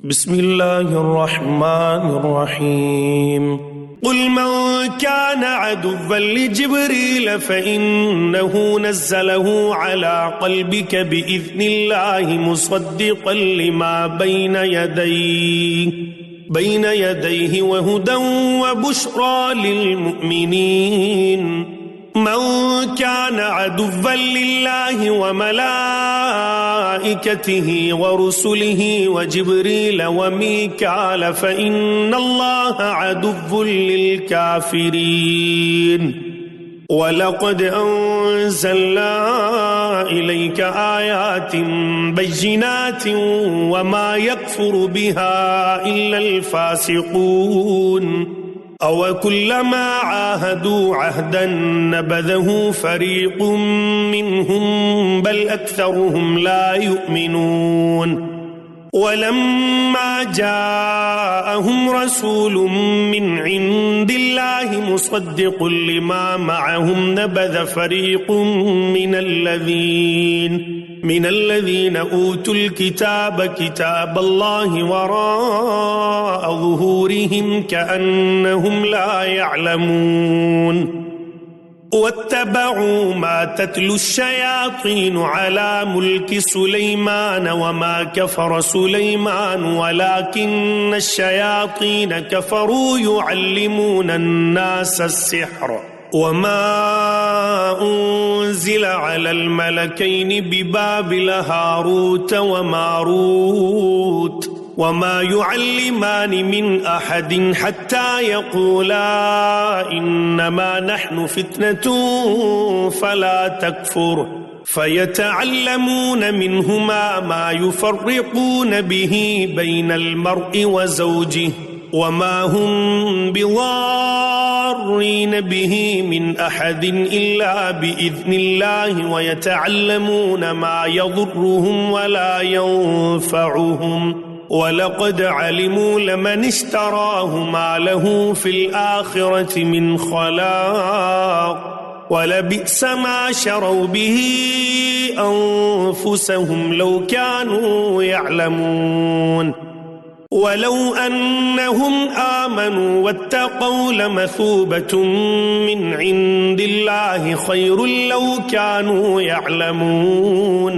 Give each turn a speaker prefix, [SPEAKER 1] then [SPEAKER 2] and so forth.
[SPEAKER 1] बिस्मिल्लाहिर्रहमानिर्रहीम। क़ुल मन कान अदुव्वन लिजिब्रील फ़इन्नहु नज़्ज़लहु अला क़ल्बिक बिइज़्निल्लाहि मुसद्दिक़न लिमा बैन यदैहि व हुदन व बुश्रा लिलमुमिनीन। मन कान अदुव्वन लिल्लाहि व मलाइकतिहि व रुसुलिहि व जिब्रील व मीकाल फ़इन्नल्लाहा अदुव्वुन लिलकाफ़िरीन। वलक़द अंज़लना इलैका आयातिन बय्यिनातिन वमा यकफ़ुरु बिहा इल्लल फ़ासिक़ून। अव कुल्लमा आहदू अहदन नबज़हु फ़रीक़ुम मिन्हुम बल अक्सरुहुम ला युमिनून। वलम्मा जाअहुम रसूलुम मिन इंदिल्लाहि मुसद्दिक़ुन लिमा मअहुम नबज़ फ़रीक़ुम मिनल्लज़ीन ऊतुल किताब किताबल्लाहि वराअ ज़ुहूरिहिम कअन्नहुम ला यअलमून। वत्तबअू मा तत्लु अश्शयातीन अला मुल्कि सुलैमान वमा कफ़र सुलैमान वलाकिन्न अश्शयातीन कफ़रू युअल्लिमून अन्नास अस्सिह्र वमा उन्ज़िल अलल मलकैनि बिबाबिल हारूत व मारूत वमा युअल्लिमानि मिन अहदिन हत्ता यक़ूला इन्नमा नहनु फ़ित्नतुन फला तकफ़ुर फ़यतअल्लमून मिन्हुमा मा युफ़र्रिक़ून बिही बैनल मर्इ व ज़ौजिहि वमा हुम बिज़ार्रीन बिही मिन अहदिन इल्ला बिइज़्निल्लाहि व यतअल्लमून मा यज़ुर्रुहुम वला यंफ़अुहुम वलक़द अलिमू लमन इश्तराहु मा लहु फ़िल आख़िरति मिन ख़लाक़ वलबिअस मा शरौ बिही अन्फ़ुसहुम लौ कानू यअलमून। वलौ अन्नहुम आमनू वत्तक़ौ लमसूबतुम मिन इंदिल्लाहि ख़ैरुल लौ कानू यअलमून।